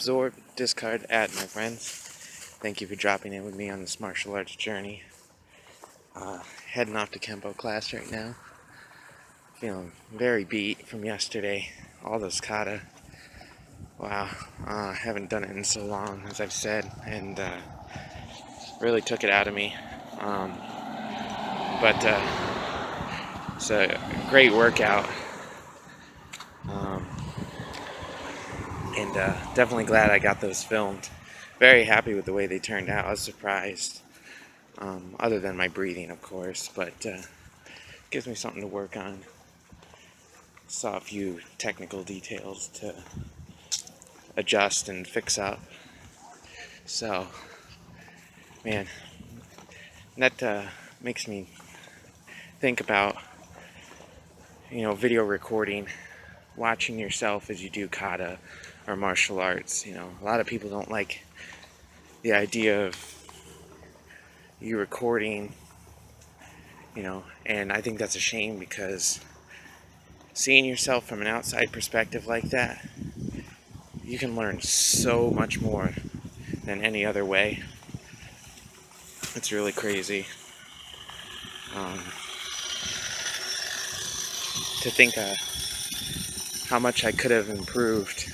absorb, discard, add, my friends. Thank you for dropping in with me on this martial arts journey. Heading off to Kempo class right now. Feeling very beat from yesterday. All those kata. Wow, I haven't done it in so long, as I've said, and really took it out of me. But it's a great workout. And definitely glad I got those filmed. Very happy with the way they turned out. I was surprised. Other than my breathing, of course, but gives me something to work on. Saw a few technical details to adjust and fix up. So, man, that makes me think about, video recording, watching yourself as you do kata or martial arts. A lot of people don't like the idea of you recording, and I think that's a shame, because seeing yourself from an outside perspective like that, you can learn so much more than any other way. It's really crazy to think how much I could have improved,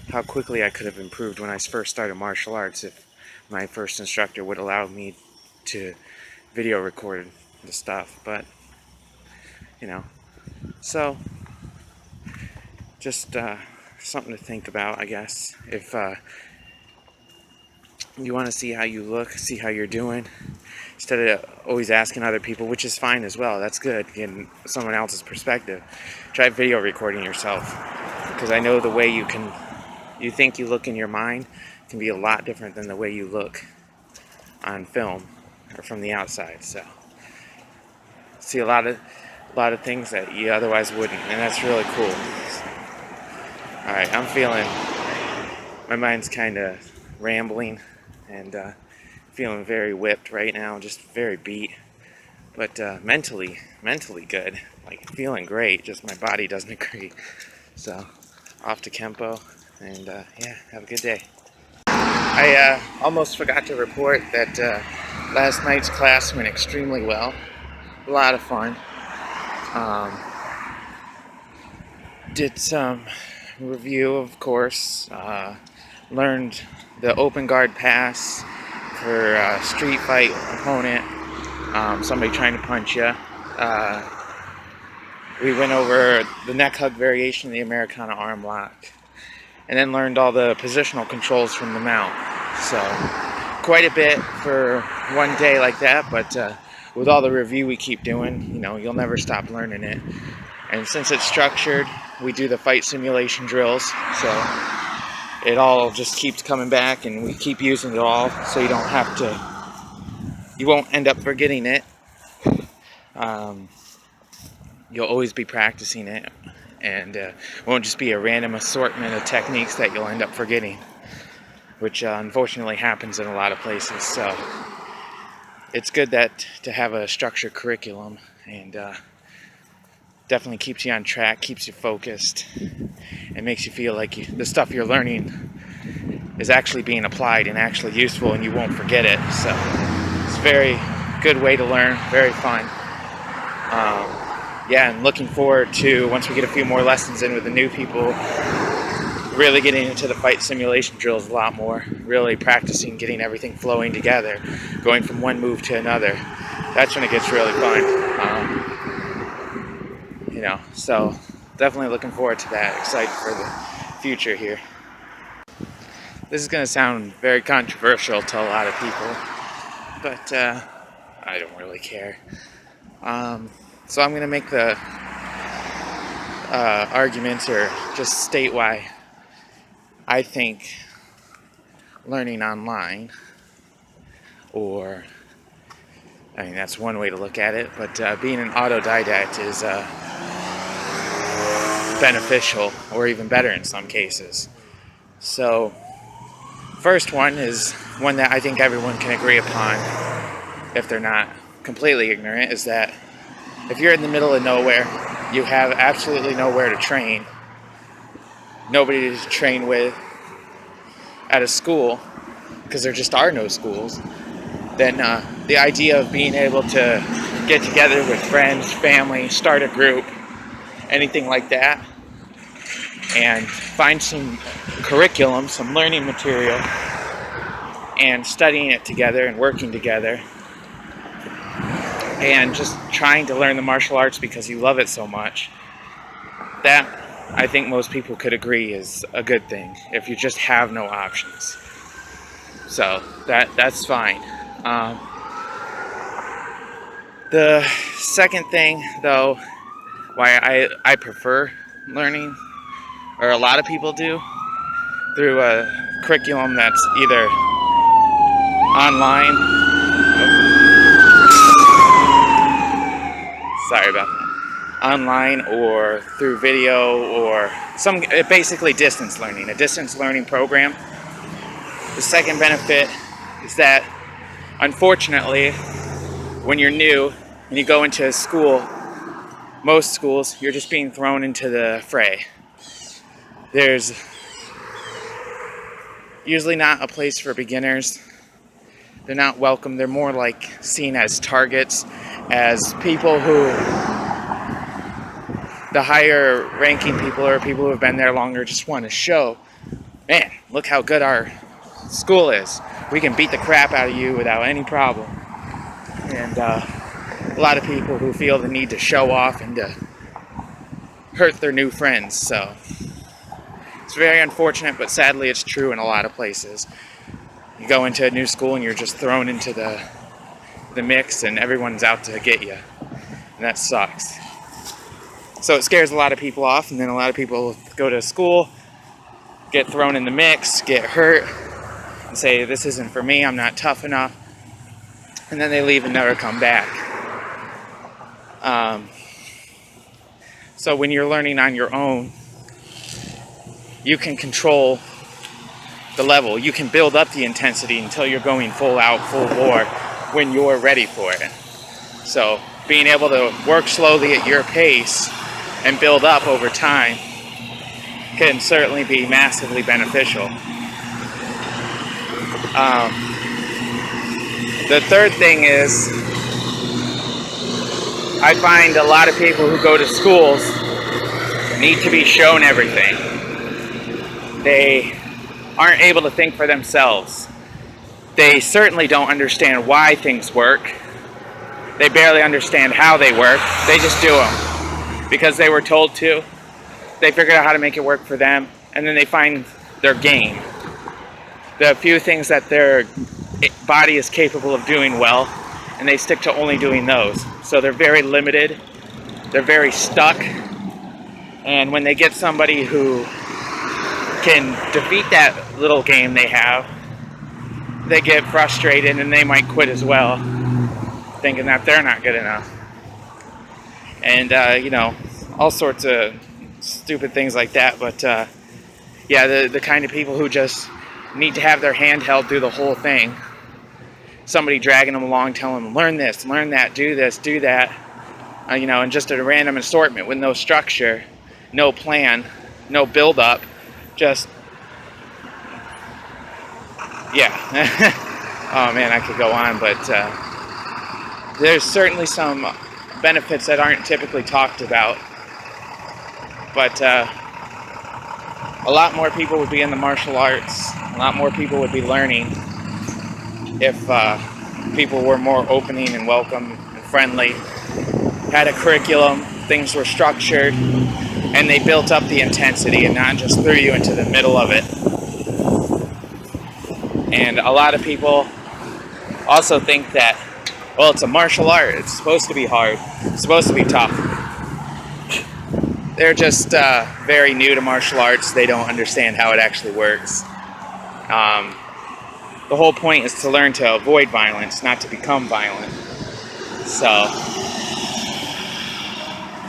how quickly I could have improved when I first started martial arts if my first instructor would allow me to video record the stuff. But so just something to think about, I guess. If you want to see how you look, see how you're doing, instead of always asking other people, which is fine as well, that's good, getting someone else's perspective, try video recording yourself, because I know the way you think you look in your mind can be a lot different than the way you look on film or from the outside. So see a lot of things that you otherwise wouldn't, and that's really cool. Alright, I'm feeling, my mind's kind of rambling and feeling very whipped right now, just very beat, but mentally good, like feeling great, just my body doesn't agree. So off to Kempo, and yeah, have a good day. I almost forgot to report that last night's class went extremely well. A lot of fun. Did some review, of course. Learned the open guard pass for a street fight opponent, somebody trying to punch you. We went over the neck hug variation of the Americana arm lock, and then learned all the positional controls from the mount. So quite a bit for one day like that, but with all the review we keep doing, you'll never stop learning it. And since it's structured, we do the fight simulation drills, so it all just keeps coming back, and we keep using it all, so you won't end up forgetting it. You'll always be practicing it, and it won't just be a random assortment of techniques that you'll end up forgetting, which unfortunately happens in a lot of places. So it's good to have a structured curriculum, and definitely keeps you on track, keeps you focused, and makes you feel like the stuff you're learning is actually being applied and actually useful, and you won't forget it. So it's a very good way to learn, very fun. Yeah, and looking forward to, once we get a few more lessons in with the new people, really getting into the fight simulation drills a lot more, really practicing getting everything flowing together, going from one move to another. That's when it gets really fun. So definitely looking forward to that, excited for the future here. This is going to sound very controversial to a lot of people, but I don't really care. So I'm going to make the arguments, or just state why I think learning online, or, that's one way to look at it, but being an autodidact is beneficial, or even better in some cases. So, first one is one that I think everyone can agree upon, if they're not completely ignorant, is that if you're in the middle of nowhere, you have absolutely nowhere to train, nobody to train with, at a school, because there just are no schools, then the idea of being able to get together with friends, family, start a group, anything like that, and find some curriculum, some learning material, and studying it together and working together, and just trying to learn the martial arts because you love it so much, that I think most people could agree is a good thing if you just have no options. So that's fine. The second thing, though, why I prefer learning, or a lot of people do, through a curriculum that's either online. Sorry about that. Online or through video, or basically distance learning, a distance learning program. The second benefit is that, unfortunately, when you're new and you go into a school, most schools, you're just being thrown into the fray. There's usually not a place for beginners. They're not welcome. They're more like seen as targets, as people who, the higher ranking people or people who have been there longer, just want to show, man, look how good our school is. We can beat the crap out of you without any problem. And a lot of people who feel the need to show off and to hurt their new friends. So it's very unfortunate, but sadly it's true in a lot of places. You go into a new school and you're just thrown into the mix, and everyone's out to get you. And that sucks. So it scares a lot of people off, and then a lot of people go to school, get thrown in the mix, get hurt, and say, this isn't for me, I'm not tough enough. And then they leave and never come back. So when you're learning on your own, you can control the level. You can build up the intensity until you're going full out, full bore when you're ready for it. So being able to work slowly at your pace and build up over time can certainly be massively beneficial. The third thing is, I find a lot of people who go to schools need to be shown everything. They aren't able to think for themselves. They certainly don't understand why things work. They barely understand how they work. They just do them because they were told to. They figured out how to make it work for them, and then they find their game. The few things that their body is capable of doing well, and they stick to only doing those. So they're very limited. They're very stuck. And when they get somebody who can defeat that little game they have, they get frustrated and they might quit as well, thinking that they're not good enough. And, all sorts of stupid things like that. But, the kind of people who just need to have their hand held through the whole thing. Somebody dragging them along, telling them, learn this, learn that, do this, do that. And just a random assortment with no structure, no plan, no build-up. Just, oh man, I could go on, but there's certainly some benefits that aren't typically talked about. But a lot more people would be in the martial arts, a lot more people would be learning if people were more opening and welcome and friendly, had a curriculum, things were structured, and they built up the intensity and not just threw you into the middle of it. And a lot of people also think that, well, it's a martial art, it's supposed to be hard, it's supposed to be tough. They're just very new to martial arts. They don't understand how it actually works. The whole point is to learn to avoid violence, not to become violent. So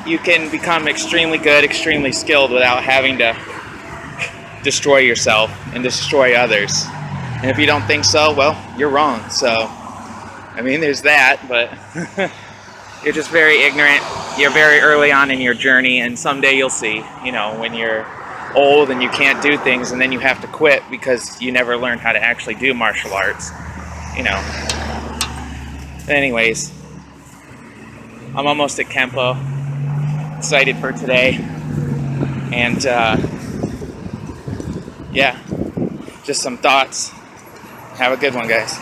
you can become extremely good, extremely skilled without having to destroy yourself and destroy others. And if you don't think so, well, you're wrong. So, there's that, but you're just very ignorant. You're very early on in your journey, and someday you'll see, when you're old and you can't do things, and then you have to quit because you never learned how to actually do martial arts, you know. Anyways, I'm almost at Kempo. Excited for today. And yeah, just some thoughts. Have a good one, guys.